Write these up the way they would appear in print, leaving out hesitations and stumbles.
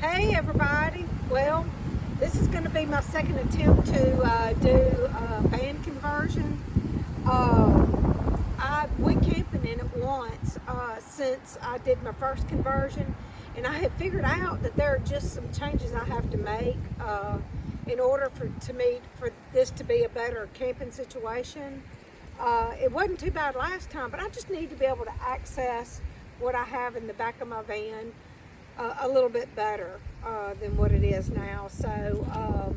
Hey everybody, well this is going to be my second attempt to do van conversion. I went camping in it once since I did my first conversion, and I have figured out that there are just some changes I have to make in order for this to be a better camping situation. It wasn't too bad last time, but I just need to be able to access what I have in the back of my van a little bit better than what it is now. So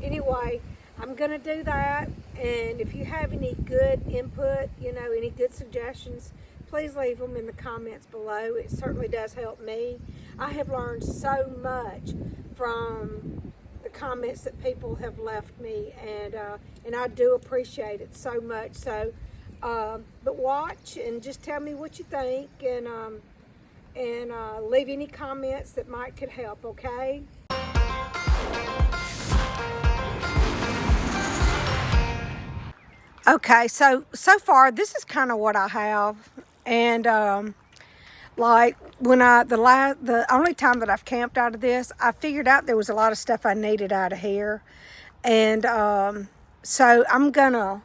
anyway, I'm gonna do that, and if you have any good input, any good suggestions, please leave them in the comments below. It certainly does help me. I have learned so much from the comments that people have left me, and I do appreciate it so much. So but watch and just tell me what you think, and leave any comments that could help, okay? Okay, so far this is kind of what I have, and like when the only time that I've camped out of this, I figured out there was a lot of stuff I needed out of here, and so I'm gonna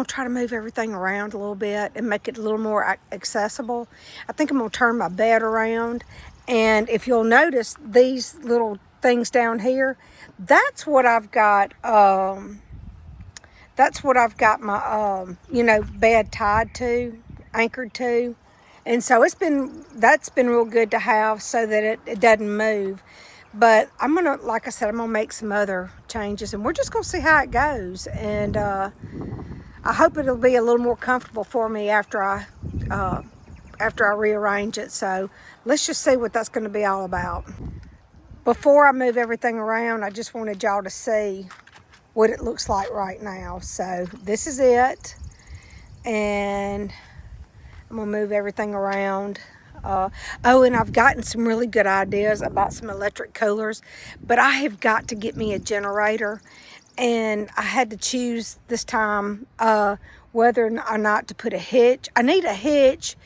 try to move everything around a little bit and make it a little more accessible. I think I'm gonna turn my bed around, and if you'll notice these little things down here, that's what I've got. That's what I've got my bed tied to, anchored to, and so that's been real good to have so that it doesn't move. But I'm gonna, like I said, I'm gonna make some other changes, and we're just gonna see how it goes. And I hope it'll be a little more comfortable for me after I rearrange it. So let's just see what that's going to be all about. Before I move everything around, I just wanted y'all to see what it looks like right now. So this is it, and I'm gonna move everything around. And I've gotten some really good ideas about some electric coolers, but I have got to get me a generator, and I had to choose this time whether or not to put a hitch. I need a hitch,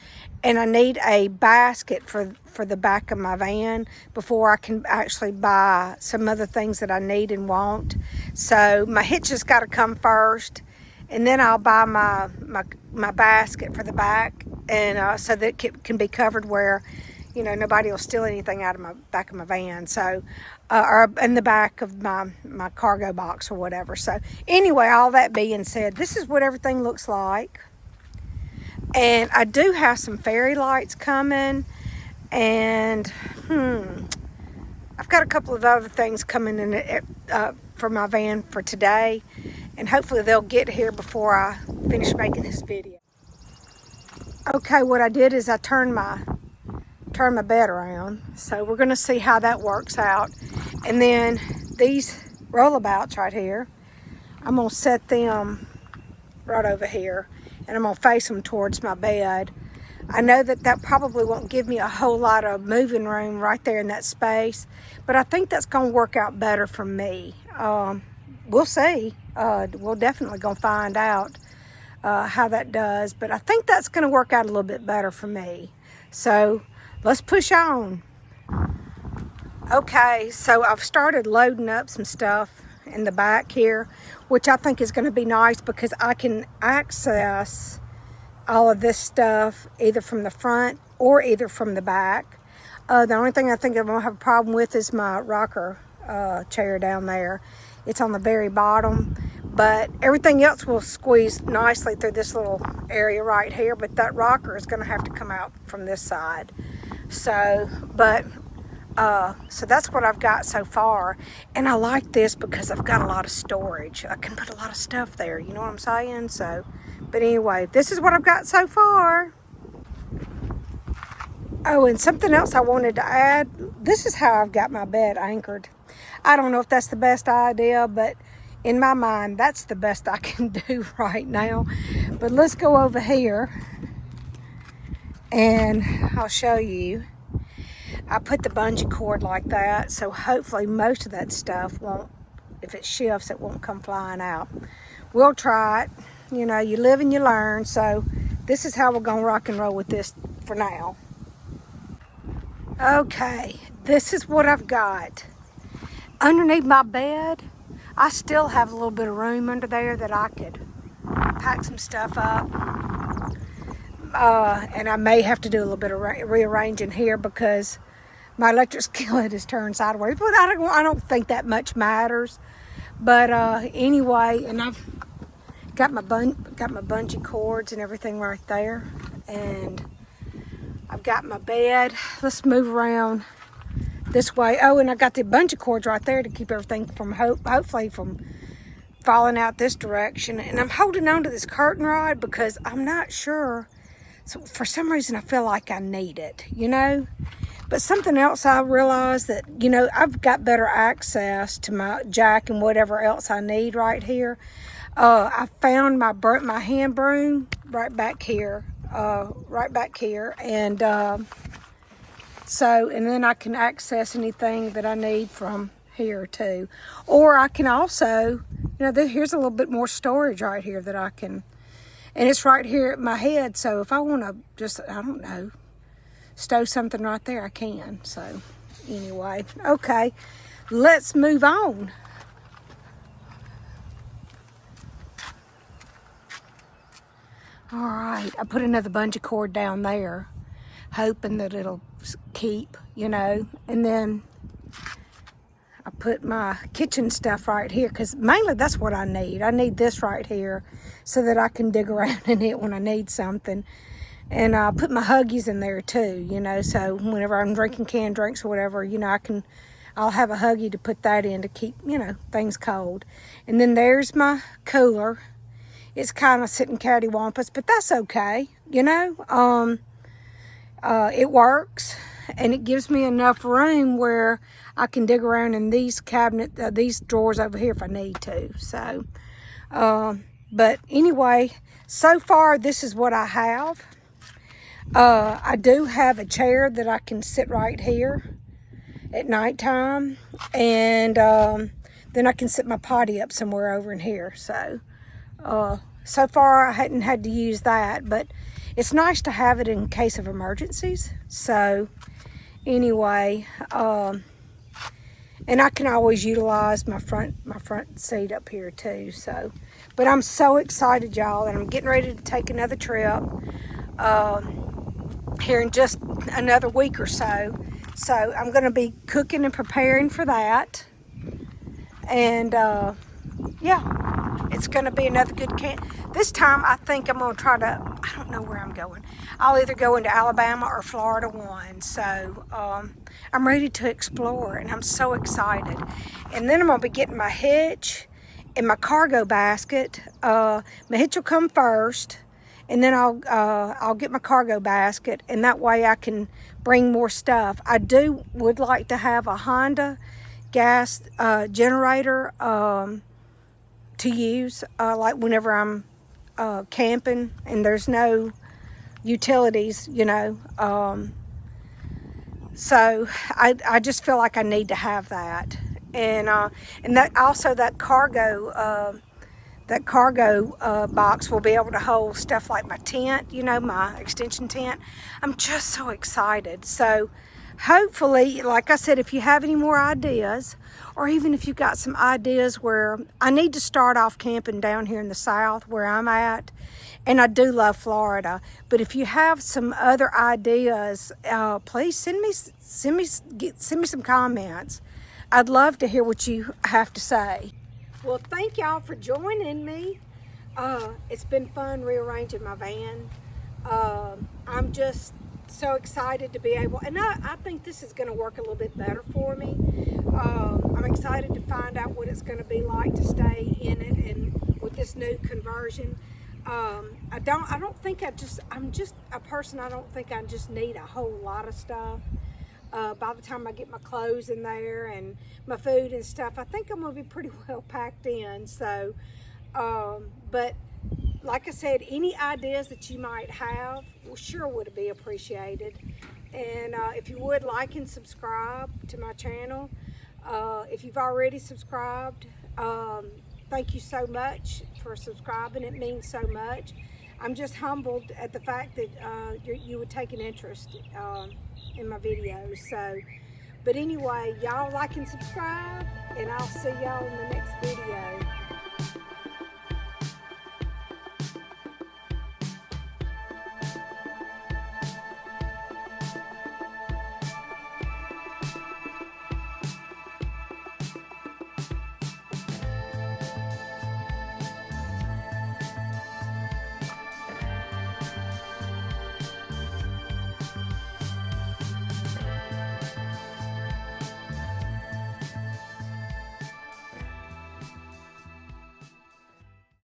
and I need a basket for the back of my van before I can actually buy some other things that I need and want. So my hitch has got to come first, and then I'll buy my basket for the back, and so that it can be covered where nobody will steal anything out of my back of my van. So or in the back of my cargo box or whatever. So anyway, all that being said, this is what everything looks like, and I do have some fairy lights coming, and I've got a couple of other things coming in for my van for today, and hopefully they'll get here before I finish making this video. Okay, what I did is I turned my bed around, so we're going to see how that works out. And then these rollabouts right here, I'm going to set them right over here, and I'm going to face them towards my bed. I know that probably won't give me a whole lot of moving room right there in that space, but I think that's going to work out better for me. We'll see. We're definitely going to find out how that does, but I think that's going to work out a little bit better for me. So let's push on. Okay, so I've started loading up some stuff in the back here, which I think is going to be nice because I can access all of this stuff either from the front or either from the back. The only thing I think I'm going to have a problem with is my rocker chair down there. It's on the very bottom, but everything else will squeeze nicely through this little area right here, but that rocker is going to have to come out from this side. So that's what I've got so far, and I like this because I've got a lot of storage. I can put a lot of stuff there, you know what I'm saying? So, but anyway, this is what I've got so far. Oh, and something else I wanted to add, this is how I've got my bed anchored. I don't know if that's the best idea, but in my mind, that's the best I can do right now. But let's go over here, and I'll show you. I put the bungee cord like that, so hopefully most of that stuff won't, if it shifts, it won't come flying out. We'll try it. You live and you learn. So this is how we're gonna rock and roll with this for now. Okay, this is what I've got. Underneath my bed, I still have a little bit of room under there that I could pack some stuff up. And I may have to do a little bit of rearranging here because my electric skillet is turned sideways. But I don't think that much matters. But anyway, and I've got my bungee cords and everything right there. And I've got my bed. Let's move around this way. Oh, and I got the bungee cords right there to keep everything from hopefully from falling out this direction. And I'm holding on to this curtain rod because I'm not sure. So for some reason, I feel like I need it, you know. But something else I realized that, you know, I've got better access to my jack and whatever else I need right here. I found my hand broom right back here, and and then I can access anything that I need from here too. Or I can also, you know, here's a little bit more storage right here that I can. And it's right here at my head, so if I want to just, I don't know, stow something right there, I can. So, anyway, okay, let's move on. All right, I put another bungee cord down there, hoping that it'll keep, you know, and then I put my kitchen stuff right here because mainly that's what I need. I need this right here so that I can dig around in it when I need something. And I put my Huggies in there too, you know, so whenever I'm drinking canned drinks or whatever, you know, I'll have a Huggie to put that in to keep, you know, things cold. And then there's my cooler. It's kind of sitting cattywampus, but that's okay, you know. It works, and it gives me enough room where I can dig around in these these drawers over here if I need to. So, but anyway, so far this is what I have. I do have a chair that I can sit right here at nighttime, and then I can sit my potty up somewhere over in here. So, so far I hadn't had to use that, but it's nice to have it in case of emergencies. So anyway, and I can always utilize my front seat up here too. So, but I'm so excited, y'all, and I'm getting ready to take another trip here in just another week or so. So I'm going to be cooking and preparing for that, and yeah, it's going to be another good camp. This time I think I'm going to try to, I don't know where I'm going. I'll either go into Alabama or Florida one. So I'm ready to explore, and I'm so excited. And then I'm going to be getting my hitch and my cargo basket. My hitch will come first, and then I'll get my cargo basket, and that way I can bring more stuff. I would like to have a Honda gas generator to use, like whenever I'm camping and there's no utilities, you know. So I just feel like I need to have that, and that also that cargo box will be able to hold stuff like my tent, you know, my extension tent. I'm just so excited. So hopefully, like I said, if you have any more ideas, or even if you've got some ideas where I need to start off camping down here in the South where I'm at, and I do love Florida, but if you have some other ideas, please send me some comments. I'd love to hear what you have to say. Well, thank y'all for joining me. It's been fun rearranging my van. I'm just so excited to be able, and I think this is going to work a little bit better for me. I'm excited to find out what it's going to be like to stay in it, and with this new conversion. I'm just a person, I don't think I just need a whole lot of stuff. By the time I get my clothes in there and my food and stuff, I think I'm going to be pretty well packed in. So, but like I said, any ideas that you might have, sure would be appreciated. And if you would, like and subscribe to my channel. If you've already subscribed, thank you so much for subscribing. It means so much. I'm just humbled at the fact that you would take an interest in my videos. So, but anyway, y'all like and subscribe, and I'll see y'all in the next video.